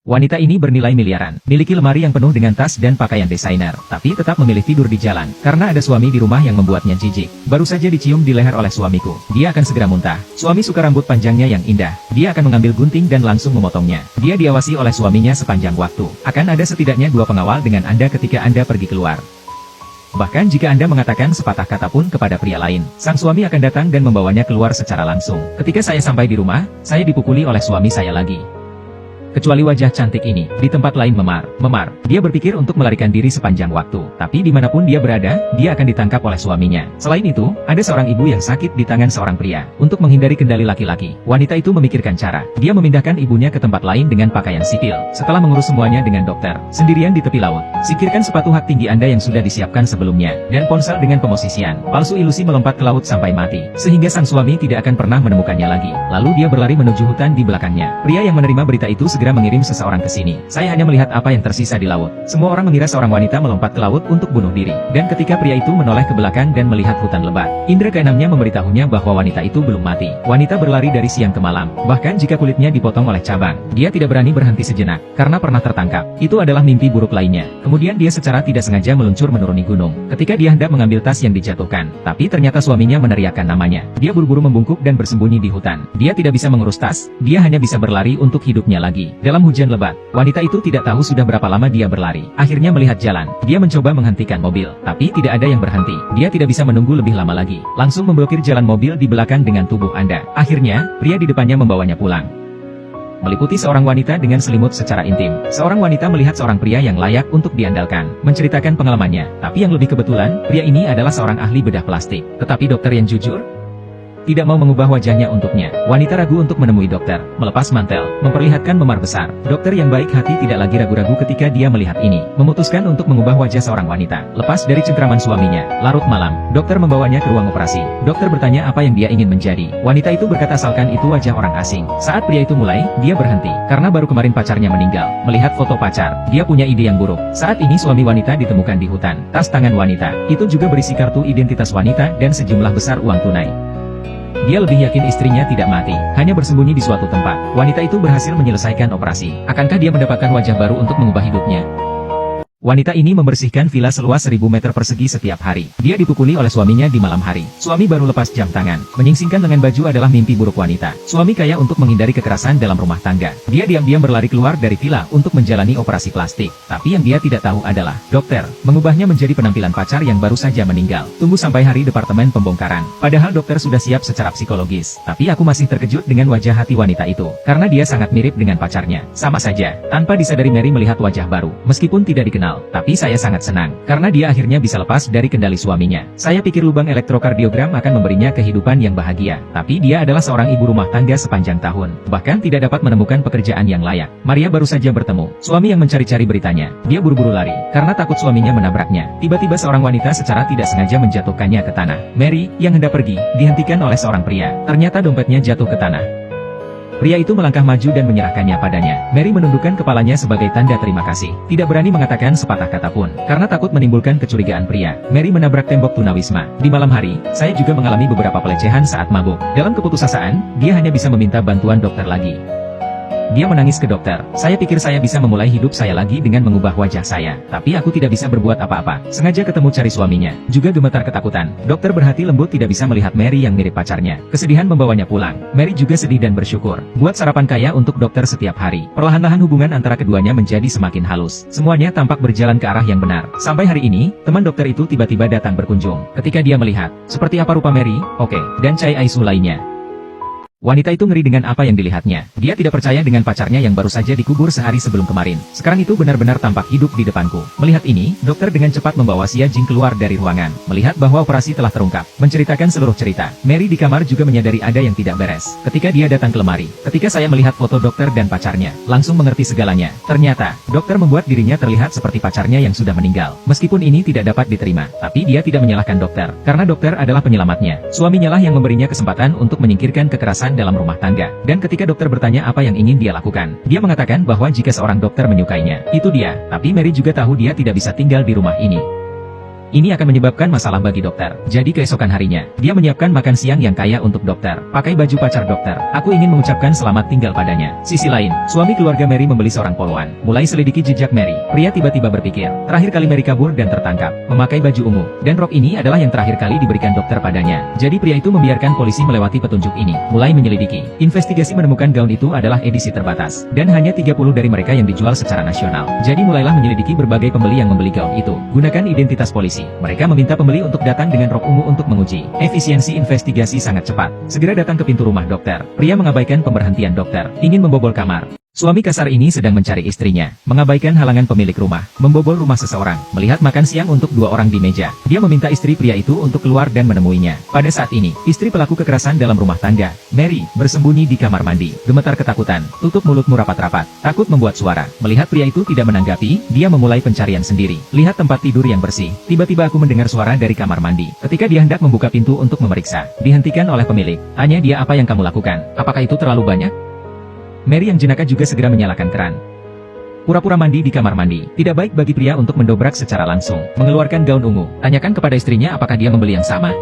Wanita ini bernilai miliaran, miliki lemari yang penuh dengan tas dan pakaian desainer, tapi tetap memilih tidur di jalan, karena ada suami di rumah yang membuatnya jijik. Baru saja dicium di leher oleh suamiku, dia akan segera muntah. Suami suka rambut panjangnya yang indah, dia akan mengambil gunting dan langsung memotongnya. Dia diawasi oleh suaminya sepanjang waktu. Akan ada setidaknya 2 pengawal dengan Anda ketika Anda pergi keluar. Bahkan jika Anda mengatakan sepatah kata pun kepada pria lain, sang suami akan datang dan membawanya keluar secara langsung. Ketika saya sampai di rumah, saya dipukuli oleh suami saya lagi. Kecuali wajah cantik ini, di tempat lain memar. Dia berpikir untuk melarikan diri sepanjang waktu, tapi dimanapun dia berada, dia akan ditangkap oleh suaminya. Selain itu, ada seorang ibu yang sakit di tangan seorang pria. Untuk menghindari kendali laki-laki, wanita itu memikirkan cara. Dia memindahkan ibunya ke tempat lain dengan pakaian sipil. Setelah mengurus semuanya dengan dokter, sendirian di tepi laut. Singkirkan sepatu hak tinggi Anda yang sudah disiapkan sebelumnya, dan ponsel dengan pemosisian. Palsu ilusi melompat ke laut sampai mati, sehingga sang suami tidak akan pernah menemukannya lagi. Lalu dia berlari menuju hutan di belakangnya. Pria yang menerima berita itu segera mengirim seseorang ke sini. Saya hanya melihat apa yang tersisa di laut. Semua orang mengira seorang wanita melompat ke laut untuk bunuh diri. Dan ketika pria itu menoleh ke belakang dan melihat hutan lebat, indera keenamnya memberitahunya bahwa wanita itu belum mati. Wanita berlari dari siang ke malam. Bahkan jika kulitnya dipotong oleh cabang, dia tidak berani berhenti sejenak, karena pernah tertangkap. Itu adalah mimpi buruk lainnya. Kemudian dia secara tidak sengaja meluncur menuruni gunung. Ketika dia hendak mengambil tas yang dijatuhkan, tapi ternyata suaminya meneriakkan namanya. Dia buru-buru membungkuk dan bersembunyi di hutan. Dia tidak bisa mengurus tas, dia hanya bisa berlari untuk hidupnya lagi. Dalam hujan lebat, wanita itu tidak tahu sudah berapa lama dia berlari. Akhirnya melihat jalan, dia mencoba menghentikan mobil, tapi tidak ada yang berhenti. Dia tidak bisa menunggu lebih lama lagi, langsung memblokir jalan mobil di belakang dengan tubuh Anda. Akhirnya, pria di depannya membawanya pulang. Meliputi seorang wanita dengan selimut secara intim. Seorang wanita melihat seorang pria yang layak untuk diandalkan, menceritakan pengalamannya. Tapi yang lebih kebetulan, pria ini adalah seorang ahli bedah plastik. Tetapi dokter yang jujur tidak mau mengubah wajahnya untuknya. Wanita ragu untuk menemui dokter, melepas mantel, memperlihatkan memar besar. Dokter yang baik hati tidak lagi ragu-ragu ketika dia melihat ini. Memutuskan untuk mengubah wajah seorang wanita. Lepas dari cengkraman suaminya, larut malam, dokter membawanya ke ruang operasi. Dokter bertanya apa yang dia ingin menjadi. Wanita itu berkata asalkan itu wajah orang asing. Saat pria itu mulai, dia berhenti. Karena baru kemarin pacarnya meninggal. Melihat foto pacar, dia punya ide yang buruk. Saat ini suami wanita ditemukan di hutan. Tas tangan wanita, itu juga berisi kartu identitas wanita dan sejumlah besar uang tunai. Dia lebih yakin istrinya tidak mati, hanya bersembunyi di suatu tempat. Wanita itu berhasil menyelesaikan operasi. Akankah dia mendapatkan wajah baru untuk mengubah hidupnya? Wanita ini membersihkan villa seluas 1000 meter persegi setiap hari. Dia dipukuli oleh suaminya di malam hari. Suami baru lepas jam tangan. Menyingsingkan lengan baju adalah mimpi buruk wanita. Suami kaya untuk menghindari kekerasan dalam rumah tangga. Dia diam-diam berlari keluar dari villa untuk menjalani operasi plastik. Tapi yang dia tidak tahu adalah, dokter mengubahnya menjadi penampilan pacar yang baru saja meninggal. Tunggu sampai hari departemen pembongkaran. Padahal dokter sudah siap secara psikologis. Tapi aku masih terkejut dengan wajah hati wanita itu. Karena dia sangat mirip dengan pacarnya. Sama saja, tanpa disadari Mary melihat wajah baru. Meskipun tidak dikenal, tapi saya sangat senang, karena dia akhirnya bisa lepas dari kendali suaminya. Saya pikir lubang elektrokardiogram akan memberinya kehidupan yang bahagia, tapi dia adalah seorang ibu rumah tangga sepanjang tahun, bahkan tidak dapat menemukan pekerjaan yang layak. Maria baru saja bertemu suami yang mencari-cari beritanya. Dia buru-buru lari, karena takut suaminya menabraknya. Tiba-tiba seorang wanita secara tidak sengaja menjatuhkannya ke tanah. Mary, yang hendak pergi, dihentikan oleh seorang pria. Ternyata dompetnya jatuh ke tanah. Pria itu melangkah maju dan menyerahkannya padanya. Mary menundukkan kepalanya sebagai tanda terima kasih. Tidak berani mengatakan sepatah kata pun, karena takut menimbulkan kecurigaan pria. Mary menabrak tembok tunawisma. Di malam hari, saya juga mengalami beberapa pelecehan saat mabuk. Dalam keputusasaan, dia hanya bisa meminta bantuan dokter lagi. Dia menangis ke dokter. Saya pikir saya bisa memulai hidup saya lagi dengan mengubah wajah saya. Tapi aku tidak bisa berbuat apa-apa. Sengaja ketemu cari suaminya. Juga gemetar ketakutan. Dokter berhati lembut tidak bisa melihat Mary yang mirip pacarnya. Kesedihan membawanya pulang. Mary juga sedih dan bersyukur. Buat sarapan kaya untuk dokter setiap hari. Perlahan-lahan hubungan antara keduanya menjadi semakin halus. Semuanya tampak berjalan ke arah yang benar. Sampai hari ini, teman dokter itu tiba-tiba datang berkunjung. Ketika dia melihat, seperti apa rupa Mary, oke, dan Chai Aisu lainnya. Wanita itu ngeri dengan apa yang dilihatnya. Dia tidak percaya dengan pacarnya yang baru saja dikubur sehari sebelum kemarin. Sekarang itu benar-benar tampak hidup di depanku. Melihat ini, dokter dengan cepat membawa Xia Jing keluar dari ruangan. Melihat bahwa operasi telah terungkap. Menceritakan seluruh cerita. Mary di kamar juga menyadari ada yang tidak beres. Ketika dia datang ke lemari. Ketika saya melihat foto dokter dan pacarnya, langsung mengerti segalanya. Ternyata, dokter membuat dirinya terlihat seperti pacarnya yang sudah meninggal. Meskipun ini tidak dapat diterima, tapi dia tidak menyalahkan dokter. Karena dokter adalah penyelamatnya. Suaminya lah yang memberinya kesempatan untuk menyingkirkan kekerasan dalam rumah tangga. Dan ketika dokter bertanya apa yang ingin dia lakukan, dia mengatakan bahwa jika seorang dokter menyukainya, itu dia. Tapi Mary juga tahu dia tidak bisa tinggal di rumah ini. Ini akan menyebabkan masalah bagi dokter. Jadi keesokan harinya, dia menyiapkan makan siang yang kaya untuk dokter. Pakai baju pacar dokter. Aku ingin mengucapkan selamat tinggal padanya. Sisi lain, suami keluarga Mary membeli seorang poluan. Mulai selidiki jejak Mary. Pria tiba-tiba berpikir, terakhir kali Mary kabur dan tertangkap, memakai baju ungu. Dan rok ini adalah yang terakhir kali diberikan dokter padanya. Jadi pria itu membiarkan polisi melewati petunjuk ini. Mulai menyelidiki. Investigasi menemukan gaun itu adalah edisi terbatas. Dan hanya 30 dari mereka yang dijual secara nasional. Jadi mulailah menyelidiki berbagai pembeli yang membeli gaun itu. Gunakan identitas polisi. Mereka meminta pembeli untuk datang dengan rok ungu untuk menguji. Efisiensi investigasi sangat cepat. Segera datang ke pintu rumah dokter. Pria mengabaikan pemberhentian dokter. Ingin membobol kamar. Suami kasar ini sedang mencari istrinya, mengabaikan halangan pemilik rumah, membobol rumah seseorang, melihat makan siang untuk 2 orang di meja. Dia meminta istri pria itu untuk keluar dan menemuinya. Pada saat ini, istri pelaku kekerasan dalam rumah tangga, Mary, bersembunyi di kamar mandi, gemetar ketakutan, tutup mulutmu rapat-rapat, takut membuat suara. Melihat pria itu tidak menanggapi, dia memulai pencarian sendiri. Lihat tempat tidur yang bersih. Tiba-tiba aku mendengar suara dari kamar mandi. Ketika dia hendak membuka pintu untuk memeriksa, dihentikan oleh pemilik. Tanya dia apa yang kamu lakukan, apakah itu terlalu banyak? Mary yang jenaka juga segera menyalakan keran. Pura-pura mandi di kamar mandi. Tidak baik bagi pria untuk mendobrak secara langsung. Mengeluarkan gaun ungu. Tanyakan kepada istrinya apakah dia membeli yang sama.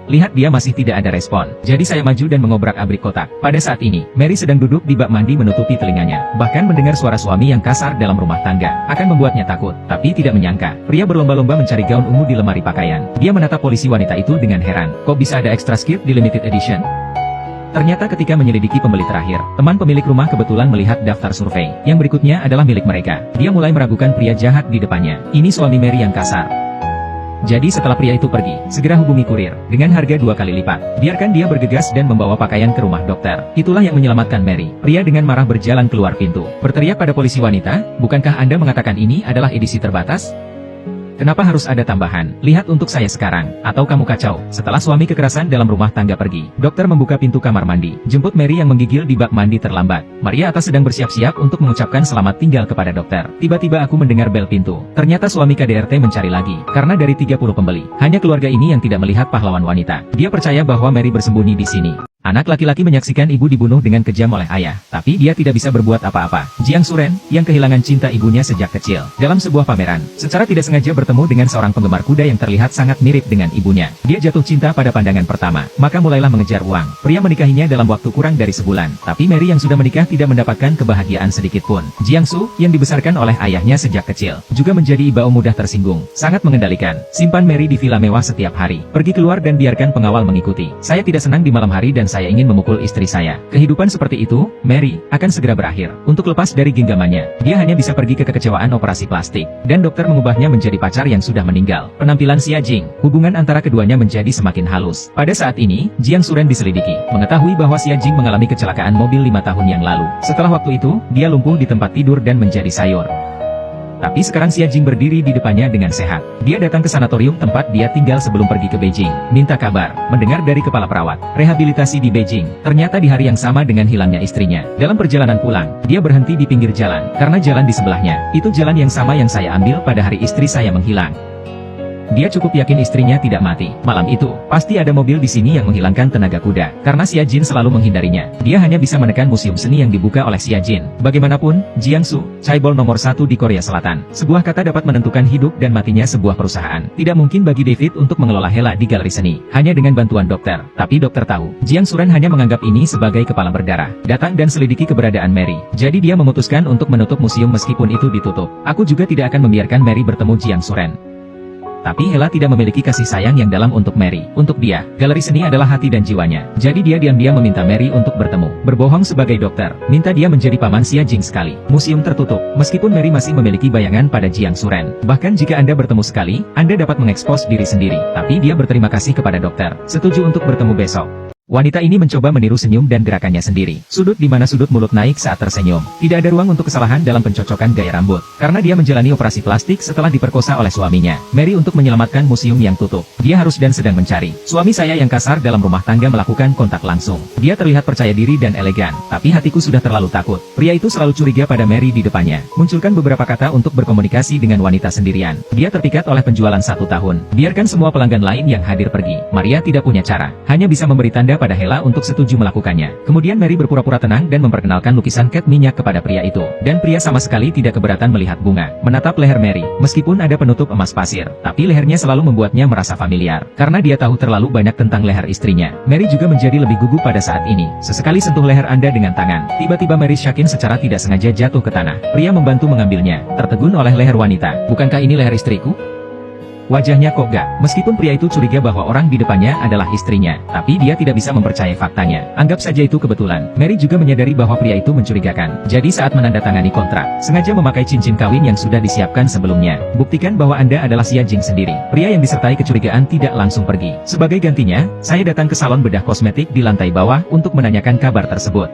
Lihat dia masih tidak ada respon. Jadi saya maju dan mengobrak-abrik kotak. Pada saat ini, Mary sedang duduk di bak mandi menutupi telinganya. Bahkan mendengar suara suami yang kasar dalam rumah tangga. Akan membuatnya takut. Tapi tidak menyangka, pria berlomba-lomba mencari gaun ungu di lemari pakaian. Dia menatap polisi wanita itu dengan heran. Kok bisa ada extra skirt di limited edition? Ternyata ketika menyelidiki pembeli terakhir, teman pemilik rumah kebetulan melihat daftar survei. Yang berikutnya adalah milik mereka. Dia mulai meragukan pria jahat di depannya. Ini suami Mary yang kasar. Jadi setelah pria itu pergi, segera hubungi kurir. Dengan harga 2 kali lipat. Biarkan dia bergegas dan membawa pakaian ke rumah dokter. Itulah yang menyelamatkan Mary. Pria dengan marah berjalan keluar pintu. Berteriak pada polisi wanita, bukankah Anda mengatakan ini adalah edisi terbatas? Kenapa harus ada tambahan? Lihat untuk saya sekarang, atau kamu kacau. Setelah suami kekerasan dalam rumah tangga pergi, dokter membuka pintu kamar mandi, jemput Mary yang menggigil di bak mandi terlambat. Maria atas sedang bersiap-siap untuk mengucapkan selamat tinggal kepada dokter. Tiba-tiba aku mendengar bel pintu. Ternyata suami KDRT mencari lagi, karena dari 30 pembeli, hanya keluarga ini yang tidak melihat pahlawan wanita. Dia percaya bahwa Mary bersembunyi di sini. Anak laki-laki menyaksikan ibu dibunuh dengan kejam oleh ayah, tapi dia tidak bisa berbuat apa-apa. Jiang Suren, yang kehilangan cinta ibunya sejak kecil, dalam sebuah pameran, secara tidak sengaja bertemu dengan seorang penggemar kuda yang terlihat sangat mirip dengan ibunya. Dia jatuh cinta pada pandangan pertama, maka mulailah mengejar uang. Pria menikahinya dalam waktu kurang dari sebulan, tapi Mary yang sudah menikah tidak mendapatkan kebahagiaan sedikit pun. Jiang Su, yang dibesarkan oleh ayahnya sejak kecil, juga menjadi ibu mudah tersinggung, sangat mengendalikan. Simpan Mary di villa mewah setiap hari, pergi keluar dan biarkan pengawal mengikuti. Saya tidak senang di malam hari dan saya ingin memukul istri saya. Kehidupan seperti itu, Mary, akan segera berakhir. Untuk lepas dari genggamannya, dia hanya bisa pergi ke kekecewaan operasi plastik, dan dokter mengubahnya menjadi pacar yang sudah meninggal. Penampilan Xia Jing, hubungan antara keduanya menjadi semakin halus. Pada saat ini, Jiang Suren diselidiki, mengetahui bahwa Xia Jing mengalami kecelakaan mobil 5 tahun yang lalu. Setelah waktu itu, dia lumpuh di tempat tidur dan menjadi sayur. Tapi sekarang Xia Jing berdiri di depannya dengan sehat. Dia datang ke sanatorium tempat dia tinggal sebelum pergi ke Beijing. Minta kabar, mendengar dari kepala perawat, rehabilitasi di Beijing. Ternyata di hari yang sama dengan hilangnya istrinya. Dalam perjalanan pulang, dia berhenti di pinggir jalan, karena jalan di sebelahnya, itu jalan yang sama yang saya ambil pada hari istri saya menghilang. Dia cukup yakin istrinya tidak mati. Malam itu, pasti ada mobil di sini yang menghilangkan tenaga kuda. Karena Xia Jin selalu menghindarinya, dia hanya bisa menekan museum seni yang dibuka oleh Xia Jin. Bagaimanapun, Jiangsu, chaebol nomor 1 di Korea Selatan. Sebuah kata dapat menentukan hidup dan matinya sebuah perusahaan. Tidak mungkin bagi David untuk mengelola Hela di galeri seni, hanya dengan bantuan dokter. Tapi dokter tahu, Jiang Suren hanya menganggap ini sebagai kepala berdarah. Datang dan selidiki keberadaan Mary. Jadi dia memutuskan untuk menutup museum meskipun itu ditutup. Aku juga tidak akan membiarkan Mary bertemu Jiang Suren. Tapi Hela tidak memiliki kasih sayang yang dalam untuk Mary. Untuk dia, galeri seni adalah hati dan jiwanya. Jadi dia diam-diam meminta Mary untuk bertemu. Berbohong sebagai dokter. Minta dia menjadi paman Xia Jing sekali. Museum tertutup. Meskipun Mary masih memiliki bayangan pada Jiang Suren. Bahkan jika Anda bertemu sekali, Anda dapat mengekspos diri sendiri. Tapi dia berterima kasih kepada dokter. Setuju untuk bertemu besok. Wanita ini mencoba meniru senyum dan gerakannya sendiri. Sudut di mana sudut mulut naik saat tersenyum. Tidak ada ruang untuk kesalahan dalam pencocokan gaya rambut. Karena dia menjalani operasi plastik setelah diperkosa oleh suaminya, Mary, untuk menyelamatkan museum yang tutup. Dia harus dan sedang mencari. Suami saya yang kasar dalam rumah tangga melakukan kontak langsung. Dia terlihat percaya diri dan elegan. Tapi hatiku sudah terlalu takut. Pria itu selalu curiga pada Mary di depannya. Munculkan beberapa kata untuk berkomunikasi dengan wanita sendirian. Dia terpikat oleh penjualan 1 tahun. Biarkan semua pelanggan lain yang hadir pergi. Maria tidak punya cara. Hanya bisa memberi tanda berpindah pada Hela untuk setuju melakukannya. Kemudian Mary berpura-pura tenang dan memperkenalkan lukisan cat minyak kepada pria itu. Dan pria sama sekali tidak keberatan melihat bunga menatap leher Mary. Meskipun ada penutup emas pasir, tapi lehernya selalu membuatnya merasa familiar. Karena dia tahu terlalu banyak tentang leher istrinya. Mary juga menjadi lebih gugup pada saat ini. Sesekali sentuh leher Anda dengan tangan. Tiba-tiba Mary yakin secara tidak sengaja jatuh ke tanah. Pria membantu mengambilnya, tertegun oleh leher wanita. Bukankah ini leher istriku? Wajahnya kok gak. Meskipun pria itu curiga bahwa orang di depannya adalah istrinya, tapi dia tidak bisa mempercayai faktanya. Anggap saja itu kebetulan. Mary juga menyadari bahwa pria itu mencurigakan. Jadi saat menandatangani kontrak, sengaja memakai cincin kawin yang sudah disiapkan sebelumnya. Buktikan bahwa Anda adalah Xia Jing sendiri. Pria yang disertai kecurigaan tidak langsung pergi. Sebagai gantinya, saya datang ke salon bedah kosmetik di lantai bawah untuk menanyakan kabar tersebut.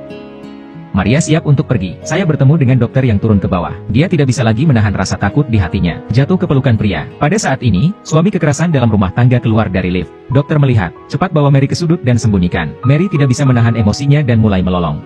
Maria siap untuk pergi. Saya bertemu dengan dokter yang turun ke bawah. Dia tidak bisa lagi menahan rasa takut di hatinya. Jatuh ke pelukan pria. Pada saat ini, suami kekerasan dalam rumah tangga keluar dari lift. Dokter melihat, cepat bawa Mary ke sudut dan sembunyikan. Mary tidak bisa menahan emosinya dan mulai melolong.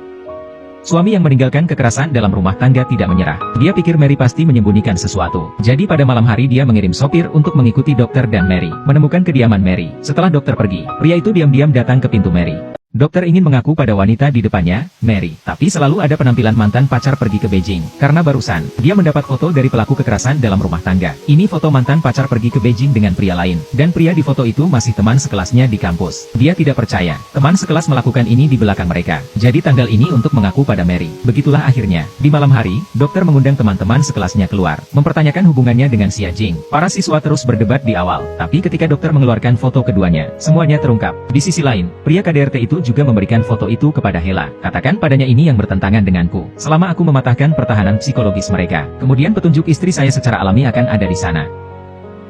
Suami yang meninggalkan kekerasan dalam rumah tangga tidak menyerah. Dia pikir Mary pasti menyembunyikan sesuatu. Jadi pada malam hari dia mengirim sopir untuk mengikuti dokter dan Mary. Menemukan kediaman Mary. Setelah dokter pergi, pria itu diam-diam datang ke pintu Mary. Dokter ingin mengaku pada wanita di depannya, Mary. Tapi selalu ada penampilan mantan pacar pergi ke Beijing. Karena barusan, dia mendapat foto dari pelaku kekerasan dalam rumah tangga. Ini foto mantan pacar pergi ke Beijing dengan pria lain. Dan pria di foto itu masih teman sekelasnya di kampus. Dia tidak percaya, teman sekelas melakukan ini di belakang mereka. Jadi tanggal ini untuk mengaku pada Mary. Begitulah akhirnya. Di malam hari, dokter mengundang teman-teman sekelasnya keluar. Mempertanyakan hubungannya dengan Xia Jing. Para siswa terus berdebat di awal. Tapi ketika dokter mengeluarkan foto keduanya, semuanya terungkap. Di sisi lain, pria KDRT itu juga memberikan foto itu kepada Hela. Katakan padanya ini yang bertentangan denganku. Selama aku mematahkan pertahanan psikologis mereka, kemudian petunjuk istri saya secara alami akan ada di sana.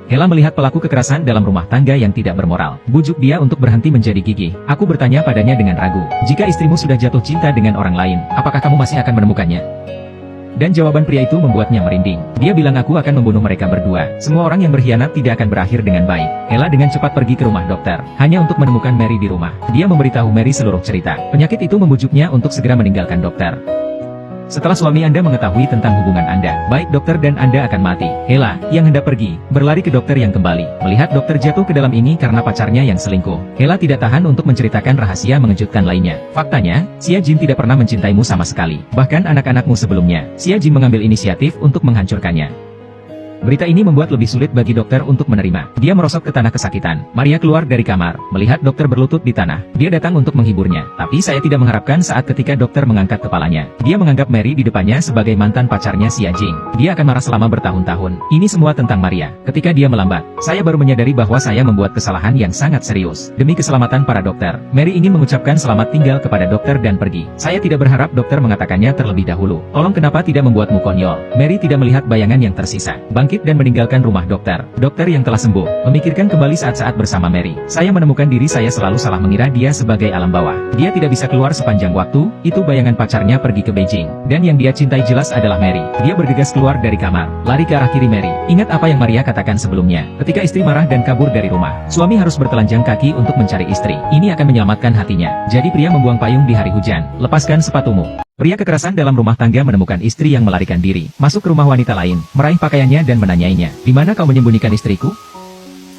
Hela melihat pelaku kekerasan dalam rumah tangga yang tidak bermoral. Bujuk dia untuk berhenti menjadi gigih. Aku bertanya padanya dengan ragu. Jika istrimu sudah jatuh cinta dengan orang lain, apakah kamu masih akan menemukannya? Dan jawaban pria itu membuatnya merinding. Dia bilang aku akan membunuh mereka berdua. Semua orang yang berkhianat tidak akan berakhir dengan baik. Hela dengan cepat pergi ke rumah dokter, hanya untuk menemukan Mary di rumah. Dia memberitahu Mary seluruh cerita. Penyakit itu membujuknya untuk segera meninggalkan dokter. Setelah suami Anda mengetahui tentang hubungan Anda, baik dokter dan Anda akan mati. Hela, yang hendak pergi, berlari ke dokter yang kembali. Melihat dokter jatuh ke dalam ini karena pacarnya yang selingkuh, Hela tidak tahan untuk menceritakan rahasia mengejutkan lainnya. Faktanya, Xia Jin tidak pernah mencintaimu sama sekali. Bahkan anak-anakmu sebelumnya, Xia Jin mengambil inisiatif untuk menghancurkannya. Berita ini membuat lebih sulit bagi dokter untuk menerima. Dia merosot ke tanah kesakitan. Maria keluar dari kamar, melihat dokter berlutut di tanah. Dia datang untuk menghiburnya. Tapi saya tidak mengharapkan saat ketika dokter mengangkat kepalanya. Dia menganggap Mary di depannya sebagai mantan pacarnya Xia Jing. Dia akan marah selama bertahun-tahun. Ini semua tentang Maria. Ketika dia melambat, saya baru menyadari bahwa saya membuat kesalahan yang sangat serius. Demi keselamatan para dokter, Mary ingin mengucapkan selamat tinggal kepada dokter dan pergi. Saya tidak berharap dokter mengatakannya terlebih dahulu. Tolong kenapa tidak membuatmu konyol? Mary tidak melihat bayangan yang tersisa. Bangkit dan meninggalkan rumah dokter. Dokter yang telah sembuh, memikirkan kembali saat-saat bersama Mary. Saya menemukan diri saya selalu salah mengira dia sebagai alam bawah. Dia tidak bisa keluar sepanjang waktu, itu bayangan pacarnya pergi ke Beijing. Dan yang dia cintai jelas adalah Mary. Dia bergegas keluar dari kamar, lari ke arah kiri Mary. Ingat apa yang Maria katakan sebelumnya. Ketika istri marah dan kabur dari rumah, suami harus bertelanjang kaki untuk mencari istri. Ini akan menyelamatkan hatinya. Jadi pria membuang payung di hari hujan. Lepaskan sepatumu. Pria kekerasan dalam rumah tangga menemukan istri yang melarikan diri, masuk ke rumah wanita lain, meraih pakaiannya dan menanyainya, "Di mana kau menyembunyikan istriku?"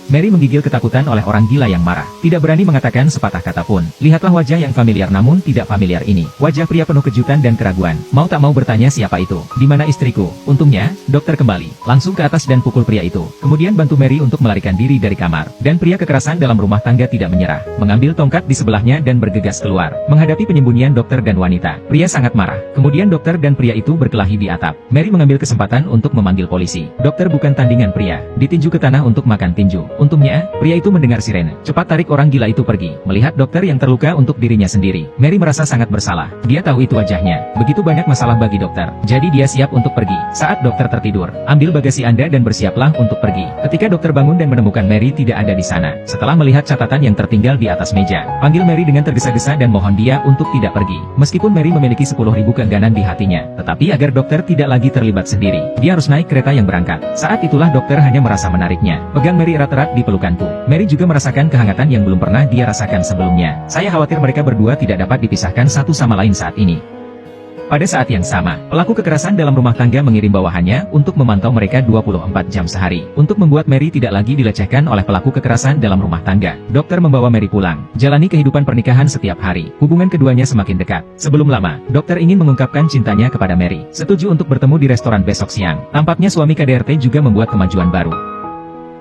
Mary menggigil ketakutan oleh orang gila yang marah. Tidak berani mengatakan sepatah kata pun. Lihatlah wajah yang familiar namun tidak familiar ini. Wajah pria penuh kejutan dan keraguan. Mau tak mau bertanya siapa itu. Di mana istriku? Untungnya, dokter kembali. Langsung ke atas dan pukul pria itu. Kemudian bantu Mary untuk melarikan diri dari kamar. Dan pria kekerasan dalam rumah tangga tidak menyerah. Mengambil tongkat di sebelahnya dan bergegas keluar. Menghadapi penyembunyian dokter dan wanita. Pria sangat marah. Kemudian dokter dan pria itu berkelahi di atap. Mary mengambil kesempatan untuk memanggil polisi. Dokter bukan tandingan pria. Ditinju ke tanah untuk makan tinju. Untungnya, pria itu mendengar sirene. Cepat tarik orang gila itu pergi. Melihat dokter yang terluka untuk dirinya sendiri, Mary merasa sangat bersalah. Dia tahu itu wajahnya. Begitu banyak masalah bagi dokter. Jadi dia siap untuk pergi. Saat dokter tertidur, ambil bagasi Anda dan bersiaplah untuk pergi. Ketika dokter bangun dan menemukan Mary tidak ada di sana. Setelah melihat catatan yang tertinggal di atas meja, panggil Mary dengan tergesa-gesa dan mohon dia untuk tidak pergi. Meskipun Mary memiliki 10.000 keengganan di hatinya, tetapi agar dokter tidak lagi terlibat sendiri, dia harus naik kereta yang berangkat. Saat itulah dokter hanya merasa menariknya. Pegang Mary erat-erat di pelukan. Mary juga merasakan kehangatan yang belum pernah dia rasakan sebelumnya. Saya khawatir mereka berdua tidak dapat dipisahkan satu sama lain saat ini. Pada saat yang sama, pelaku kekerasan dalam rumah tangga mengirim bawahannya untuk memantau mereka 24 jam sehari. Untuk membuat Mary tidak lagi dilecehkan oleh pelaku kekerasan dalam rumah tangga, dokter membawa Mary pulang, jalani kehidupan pernikahan setiap hari. Hubungan keduanya semakin dekat. Sebelum lama, dokter ingin mengungkapkan cintanya kepada Mary. Setuju untuk bertemu di restoran besok siang. Tampaknya suami KDRT juga membuat kemajuan baru.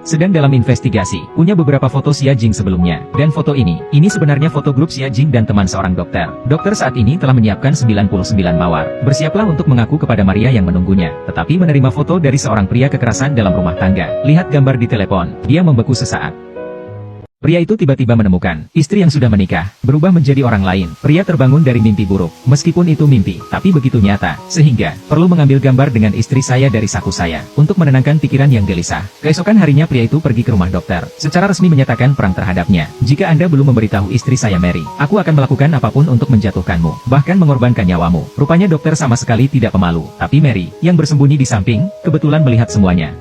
Sedang dalam investigasi, punya beberapa foto Xia Jing sebelumnya. Dan foto ini sebenarnya foto grup Xia Jing dan teman seorang dokter. Dokter saat ini telah menyiapkan 99 mawar. Bersiaplah untuk mengaku kepada Maria yang menunggunya. Tetapi menerima foto dari seorang pria kekerasan dalam rumah tangga. Lihat gambar di telepon. Dia membeku sesaat. Pria itu tiba-tiba menemukan istri yang sudah menikah, berubah menjadi orang lain. Pria terbangun dari mimpi buruk. Meskipun itu mimpi, tapi begitu nyata, sehingga perlu mengambil gambar dengan istri saya dari saku saya, untuk menenangkan pikiran yang gelisah. Keesokan harinya pria itu pergi ke rumah dokter, secara resmi menyatakan perang terhadapnya. Jika Anda belum memberitahu istri saya Mary, aku akan melakukan apapun untuk menjatuhkanmu, bahkan mengorbankan nyawamu. Rupanya dokter sama sekali tidak pemalu, tapi Mary, yang bersembunyi di samping, kebetulan melihat semuanya.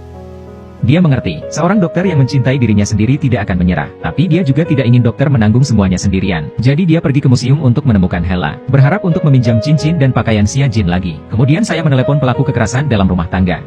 Dia mengerti, seorang dokter yang mencintai dirinya sendiri tidak akan menyerah. Tapi dia juga tidak ingin dokter menanggung semuanya sendirian. Jadi dia pergi ke museum untuk menemukan Hela. Berharap untuk meminjam cincin dan pakaian Xia Jin lagi. Kemudian saya menelepon pelaku kekerasan dalam rumah tangga.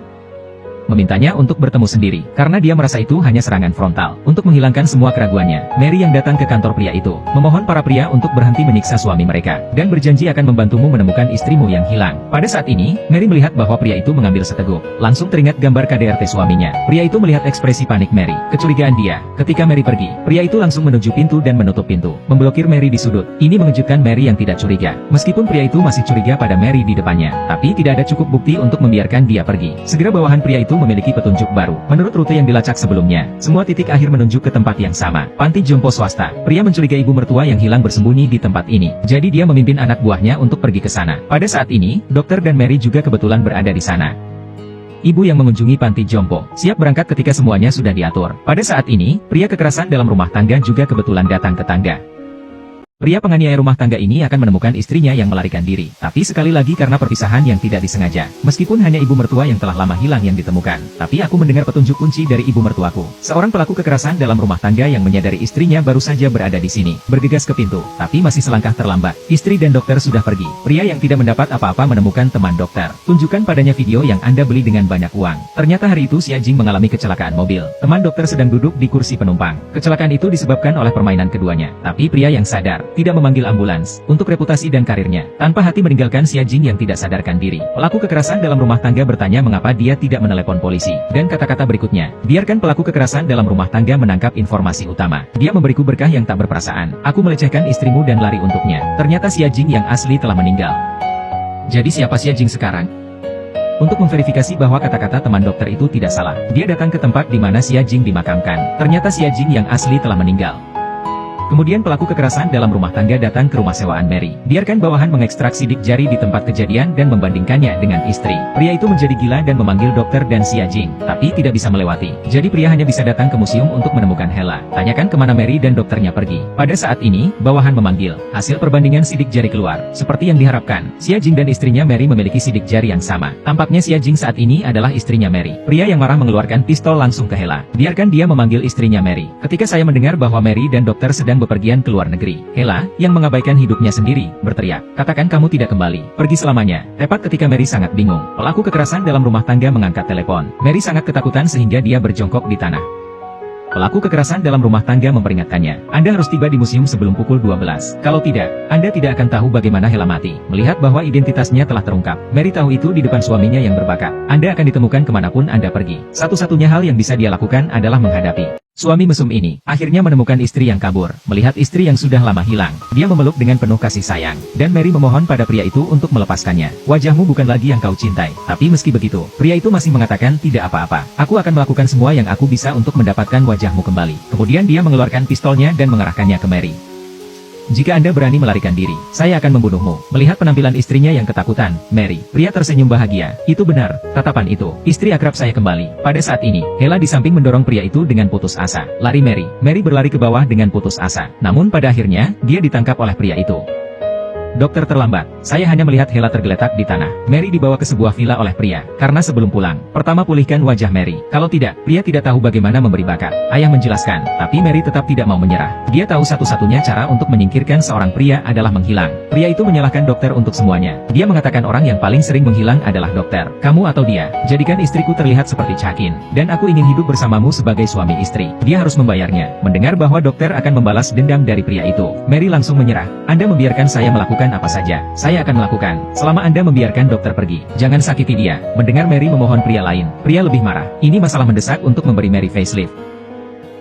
Memintanya untuk bertemu sendiri, karena dia merasa itu hanya serangan frontal. Untuk menghilangkan semua keraguannya, Mary yang datang ke kantor pria itu, memohon para pria untuk berhenti menyiksa suami mereka, dan berjanji akan membantumu menemukan istrimu yang hilang. Pada saat ini, Mary melihat bahwa pria itu mengambil seteguk. Langsung teringat gambar KDRT suaminya. Pria itu melihat ekspresi panik Mary, kecurigaan dia. Ketika Mary pergi, pria itu langsung menuju pintu dan menutup pintu, memblokir Mary di sudut. Ini mengejutkan Mary yang tidak curiga. Meskipun pria itu masih curiga pada Mary di depannya, tapi tidak ada cukup bukti untuk membiarkan dia pergi. Segera bawahan pria itu memiliki petunjuk baru. Menurut rute yang dilacak sebelumnya, semua titik akhir menunjuk ke tempat yang sama, panti jompo swasta. Pria mencurigai ibu mertua yang hilang bersembunyi di tempat ini. Jadi dia memimpin anak buahnya untuk pergi ke sana. Pada saat ini, dokter dan Mary juga kebetulan berada di sana. Ibu yang mengunjungi panti jompo, siap berangkat ketika semuanya sudah diatur. Pada saat ini, pria kekerasan dalam rumah tangga juga kebetulan datang ke tangga. Pria penganiaya rumah tangga ini akan menemukan istrinya yang melarikan diri. Tapi sekali lagi karena perpisahan yang tidak disengaja. Meskipun hanya ibu mertua yang telah lama hilang yang ditemukan. Tapi aku mendengar petunjuk kunci dari ibu mertuaku. Seorang pelaku kekerasan dalam rumah tangga yang menyadari istrinya baru saja berada di sini. Bergegas ke pintu. Tapi masih selangkah terlambat. Istri dan dokter sudah pergi. Pria yang tidak mendapat apa-apa menemukan teman dokter. Tunjukkan padanya video yang Anda beli dengan banyak uang. Ternyata hari itu Xia Jing mengalami kecelakaan mobil. Teman dokter sedang duduk di kursi penumpang. Kecelakaan itu disebabkan oleh permainan keduanya. Tapi pria yang sadar tidak memanggil ambulans, untuk reputasi dan karirnya, tanpa hati meninggalkan Xia Jing yang tidak sadarkan diri. Pelaku kekerasan dalam rumah tangga bertanya mengapa dia tidak menelepon polisi, dan kata-kata berikutnya, biarkan pelaku kekerasan dalam rumah tangga menangkap informasi utama. Dia memberiku berkah yang tak berperasaan, aku melecehkan istrimu dan lari untuknya. Ternyata Xia Jing yang asli telah meninggal. Jadi siapa Xia Jing sekarang? Untuk memverifikasi bahwa kata-kata teman dokter itu tidak salah, dia datang ke tempat di mana Xia Jing dimakamkan. Ternyata Xia Jing yang asli telah meninggal. Kemudian pelaku kekerasan dalam rumah tangga datang ke rumah sewaan Mary. Biarkan bawahan mengekstrak sidik jari di tempat kejadian dan membandingkannya dengan istri. Pria itu menjadi gila dan memanggil dokter dan Xia Jing, tapi tidak bisa melewati. Jadi pria hanya bisa datang ke museum untuk menemukan Hela. Tanyakan kemana Mary dan dokternya pergi. Pada saat ini, bawahan memanggil. Hasil perbandingan sidik jari keluar. Seperti yang diharapkan, Xia Jing dan istrinya Mary memiliki sidik jari yang sama. Tampaknya Xia Jing saat ini adalah istrinya Mary. Pria yang marah mengeluarkan pistol langsung ke Hela. Biarkan dia memanggil istrinya Mary. Ketika saya mendengar bahwa Mary dan dokter sedang bepergian ke luar negeri, Hela, yang mengabaikan hidupnya sendiri, berteriak, katakan kamu tidak kembali, pergi selamanya. Tepat ketika Mary sangat bingung, pelaku kekerasan dalam rumah tangga mengangkat telepon. Mary sangat ketakutan sehingga dia berjongkok di tanah. Pelaku kekerasan dalam rumah tangga memperingatkannya, Anda harus tiba di museum sebelum pukul 12. Kalau tidak, Anda tidak akan tahu bagaimana Hela mati. Melihat bahwa identitasnya telah terungkap, Mary tahu itu di depan suaminya yang berbakat. Anda akan ditemukan kemanapun Anda pergi. Satu-satunya hal yang bisa dia lakukan adalah menghadapi. Suami mesum ini akhirnya menemukan istri yang kabur. Melihat istri yang sudah lama hilang, dia memeluk dengan penuh kasih sayang. Dan Mary memohon pada pria itu untuk melepaskannya. Wajahmu bukan lagi yang kau cintai. Tapi meski begitu, pria itu masih mengatakan tidak apa-apa. Aku akan melakukan semua yang aku bisa untuk mendapatkan wajahmu kembali. Kemudian dia mengeluarkan pistolnya dan mengarahkannya ke Mary. Jika Anda berani melarikan diri, saya akan membunuhmu. Melihat penampilan istrinya yang ketakutan, Mary, pria tersenyum bahagia. Itu benar, tatapan itu. Istri akrab saya kembali. Pada saat ini, Hela di samping mendorong pria itu dengan putus asa. Lari Mary. Mary berlari ke bawah dengan putus asa. Namun pada akhirnya, dia ditangkap oleh pria itu. Dokter terlambat. Saya hanya melihat Hela tergeletak di tanah. Mary dibawa ke sebuah villa oleh pria. Karena sebelum pulang, pertama pulihkan wajah Mary. Kalau tidak, pria tidak tahu bagaimana memberi bakat. Ayah menjelaskan, tapi Mary tetap tidak mau menyerah. Dia tahu satu-satunya cara untuk menyingkirkan seorang pria adalah menghilang. Pria itu menyalahkan dokter untuk semuanya. Dia mengatakan orang yang paling sering menghilang adalah dokter. Kamu atau dia. Jadikan istriku terlihat seperti Chakin. Dan aku ingin hidup bersamamu sebagai suami istri. Dia harus membayarnya. Mendengar bahwa dokter akan membalas dendam dari pria itu, Mary langsung menyerah. Anda membiarkan saya melakukan apa saja. Saya akan melakukan, selama Anda membiarkan dokter pergi. Jangan sakiti dia. Mendengar Mary memohon pria lain, pria lebih marah. Ini masalah mendesak untuk memberi Mary facelift.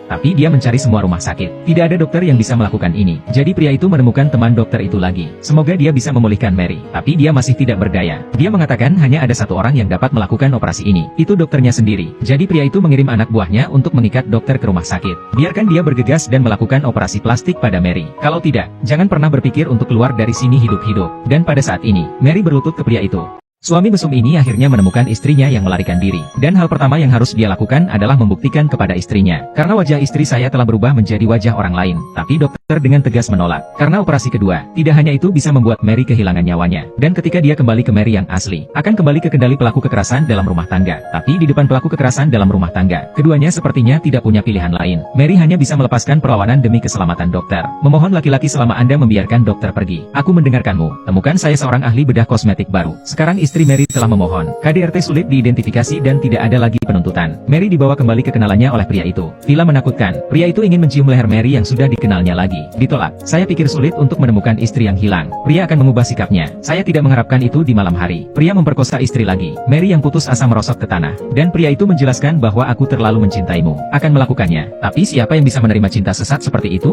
Tapi dia mencari semua rumah sakit. Tidak ada dokter yang bisa melakukan ini. Jadi pria itu menemukan teman dokter itu lagi. Semoga dia bisa memulihkan Mary. Tapi dia masih tidak berdaya. Dia mengatakan hanya ada satu orang yang dapat melakukan operasi ini. Itu dokternya sendiri. Jadi pria itu mengirim anak buahnya untuk mengikat dokter ke rumah sakit. Biarkan dia bergegas dan melakukan operasi plastik pada Mary. Kalau tidak, jangan pernah berpikir untuk keluar dari sini hidup-hidup. Dan pada saat ini, Mary berlutut ke pria itu. Suami mesum ini akhirnya menemukan istrinya yang melarikan diri. Dan hal pertama yang harus dia lakukan adalah membuktikan kepada istrinya. Karena wajah istri saya telah berubah menjadi wajah orang lain. Tapi dokter dengan tegas menolak. Karena operasi kedua, tidak hanya itu bisa membuat Mary kehilangan nyawanya. Dan ketika dia kembali ke Mary yang asli, akan kembali ke kendali pelaku kekerasan dalam rumah tangga. Tapi di depan pelaku kekerasan dalam rumah tangga, keduanya sepertinya tidak punya pilihan lain. Mary hanya bisa melepaskan perlawanan demi keselamatan dokter. Memohon laki-laki selama Anda membiarkan dokter pergi. Aku mendengarkanmu. Temukan saya seorang ahli bedah kosmetik baru. Sekarang istri Mary telah memohon. KDRT sulit diidentifikasi dan tidak ada lagi penuntutan. Mary dibawa kembali ke kenalannya oleh pria itu. Villa menakutkan. Pria itu ingin mencium leher Mary yang sudah dikenalnya lagi. Ditolak. Saya pikir sulit untuk menemukan istri yang hilang. Pria akan mengubah sikapnya. Saya tidak mengharapkan itu di malam hari. Pria memperkosa istri lagi. Mary yang putus asa merosot ke tanah. Dan pria itu menjelaskan bahwa aku terlalu mencintaimu. Akan melakukannya. Tapi siapa yang bisa menerima cinta sesat seperti itu?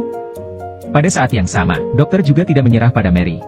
Pada saat yang sama, dokter juga tidak menyerah pada Mary.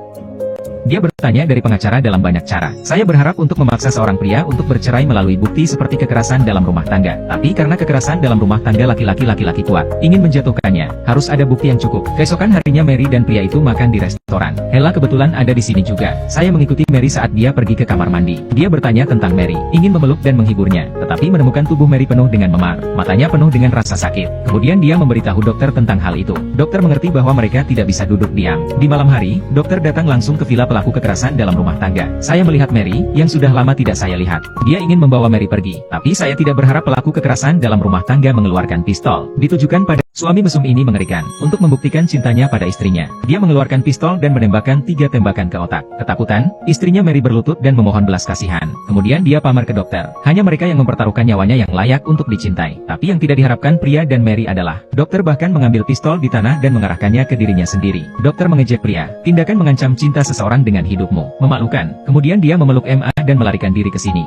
Dia bertanya dari pengacara dalam banyak cara. Saya berharap untuk memaksa seorang pria untuk bercerai melalui bukti seperti kekerasan dalam rumah tangga. Tapi karena kekerasan dalam rumah tangga laki-laki kuat ingin menjatuhkannya, harus ada bukti yang cukup. Keesokan harinya Mary dan pria itu makan di restoran. Hela kebetulan ada di sini juga. Saya mengikuti Mary saat dia pergi ke kamar mandi. Dia bertanya tentang Mary, ingin memeluk dan menghiburnya, tetapi menemukan tubuh Mary penuh dengan memar. Matanya penuh dengan rasa sakit. Kemudian dia memberitahu dokter tentang hal itu. Dokter mengerti bahwa mereka tidak bisa duduk diam. Di malam hari, dokter datang langsung ke villa pelaku kekerasan dalam rumah tangga. Saya melihat Mary, yang sudah lama tidak saya lihat. Dia ingin membawa Mary pergi, tapi saya tidak berharap pelaku kekerasan dalam rumah tangga mengeluarkan pistol. Ditujukan pada suami mesum ini mengerikan. Untuk membuktikan cintanya pada istrinya, dia mengeluarkan pistol dan menembakkan 3 tembakan ke otak. Ketakutan, istrinya Mary berlutut dan memohon belas kasihan. Kemudian dia pamer ke dokter. Hanya mereka yang mempertaruhkan nyawanya yang layak untuk dicintai. Tapi yang tidak diharapkan pria dan Mary adalah, dokter bahkan mengambil pistol di tanah dan mengarahkannya ke dirinya sendiri. Dokter mengejek pria, tindakan mengancam cinta seseorang dengan hidupmu. Memalukan. Kemudian dia memeluk MA dan melarikan diri ke sini.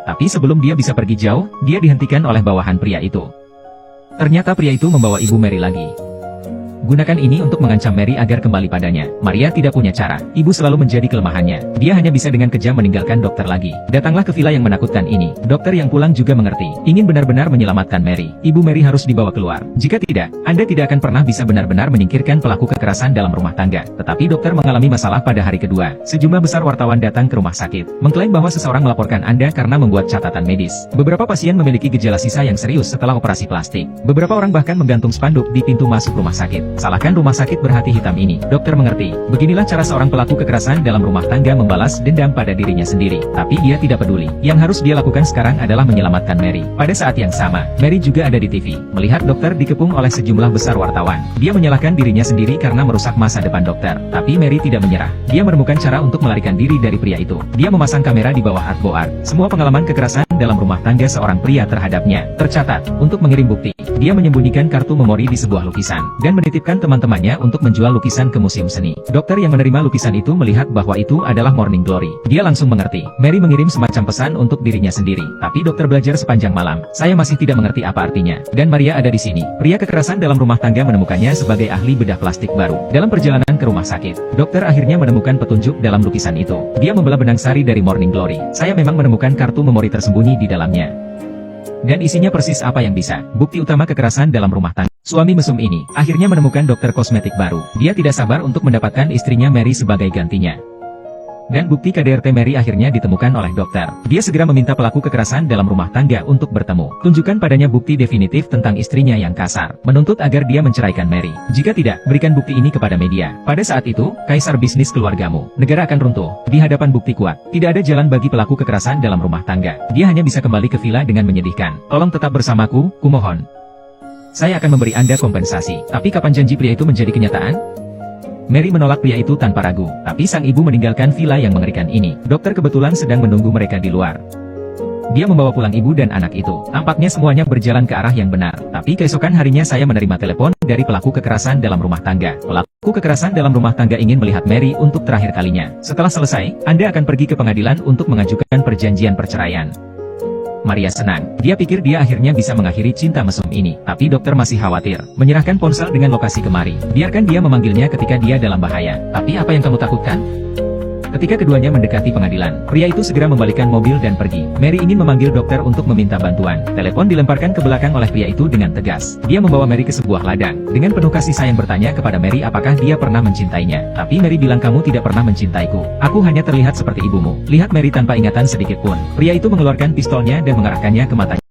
Tapi sebelum dia bisa pergi jauh, dia dihentikan oleh bawahan pria itu. Ternyata pria itu membawa ibu Mary lagi. Gunakan ini untuk mengancam Mary agar kembali padanya. Maria tidak punya cara. Ibu selalu menjadi kelemahannya. Dia hanya bisa dengan kejam meninggalkan dokter lagi. Datanglah ke villa yang menakutkan ini. Dokter yang pulang juga mengerti. Ingin benar-benar menyelamatkan Mary. Ibu Mary harus dibawa keluar. Jika tidak, Anda tidak akan pernah bisa benar-benar menyingkirkan pelaku kekerasan dalam rumah tangga. Tetapi dokter mengalami masalah pada hari kedua. Sejumlah besar wartawan datang ke rumah sakit, mengklaim bahwa seseorang melaporkan Anda karena membuat catatan medis. Beberapa pasien memiliki gejala sisa yang serius setelah operasi plastik. Beberapa orang bahkan menggantung spanduk di pintu masuk rumah sakit. Salahkan rumah sakit berhati hitam ini. Dokter mengerti. Beginilah cara seorang pelaku kekerasan dalam rumah tangga membalas dendam pada dirinya sendiri. Tapi dia tidak peduli. Yang harus dia lakukan sekarang adalah menyelamatkan Mary. Pada saat yang sama, Mary juga ada di TV. Melihat dokter dikepung oleh sejumlah besar wartawan. Dia menyalahkan dirinya sendiri karena merusak masa depan dokter. Tapi Mary tidak menyerah. Dia menemukan cara untuk melarikan diri dari pria itu. Dia memasang kamera di bawah artboard. Semua pengalaman kekerasan dalam rumah tangga seorang pria terhadapnya tercatat. Untuk mengirim bukti, dia menyembunyikan kartu memori di sebuah lukisan dan menitipkan teman-temannya untuk menjual lukisan ke museum seni. Dokter yang menerima lukisan itu melihat bahwa itu adalah Morning Glory. Dia langsung mengerti. Mary mengirim semacam pesan untuk dirinya sendiri. Tapi dokter belajar sepanjang malam. Saya masih tidak mengerti apa artinya. Dan Maria ada di sini. Pria kekerasan dalam rumah tangga menemukannya sebagai ahli bedah plastik baru. Dalam perjalanan ke rumah sakit, dokter akhirnya menemukan petunjuk dalam lukisan itu. Dia membelah benang sari dari Morning Glory. Saya memang menemukan kartu memori tersembunyi di dalamnya. Dan isinya persis apa yang bisa. Bukti utama kekerasan dalam rumah tangga. Suami mesum ini akhirnya menemukan dokter kosmetik baru. Dia tidak sabar untuk mendapatkan istrinya Mary sebagai gantinya. Dan bukti KDRT Mary akhirnya ditemukan oleh dokter. Dia segera meminta pelaku kekerasan dalam rumah tangga untuk bertemu. Tunjukkan padanya bukti definitif tentang istrinya yang kasar. Menuntut agar dia menceraikan Mary. Jika tidak, berikan bukti ini kepada media. Pada saat itu, kaisar bisnis keluargamu. Negara akan runtuh. Di hadapan bukti kuat, tidak ada jalan bagi pelaku kekerasan dalam rumah tangga. Dia hanya bisa kembali ke villa dengan menyedihkan. Tolong tetap bersamaku, kumohon. Saya akan memberi Anda kompensasi. Tapi kapan janji pria itu menjadi kenyataan? Mary menolak pria itu tanpa ragu, tapi sang ibu meninggalkan villa yang mengerikan ini. Dokter kebetulan sedang menunggu mereka di luar. Dia membawa pulang ibu dan anak itu. Tampaknya semuanya berjalan ke arah yang benar. Tapi keesokan harinya saya menerima telepon dari pelaku kekerasan dalam rumah tangga. Pelaku kekerasan dalam rumah tangga ingin melihat Mary untuk terakhir kalinya. Setelah selesai, Anda akan pergi ke pengadilan untuk mengajukan perjanjian perceraian. Maria senang. Dia pikir dia akhirnya bisa mengakhiri cinta mesum ini. Tapi dokter masih khawatir. Menyerahkan ponsel dengan lokasi kemari. Biarkan dia memanggilnya ketika dia dalam bahaya. Tapi apa yang kamu takutkan? Ketika keduanya mendekati pengadilan, pria itu segera membalikkan mobil dan pergi. Mary ingin memanggil dokter untuk meminta bantuan. Telepon dilemparkan ke belakang oleh pria itu dengan tegas. Dia membawa Mary ke sebuah ladang. Dengan penuh kasih sayang bertanya kepada Mary apakah dia pernah mencintainya. Tapi Mary bilang kamu tidak pernah mencintaiku. Aku hanya terlihat seperti ibumu. Lihat Mary tanpa ingatan sedikit pun. Pria itu mengeluarkan pistolnya dan mengarahkannya ke matanya.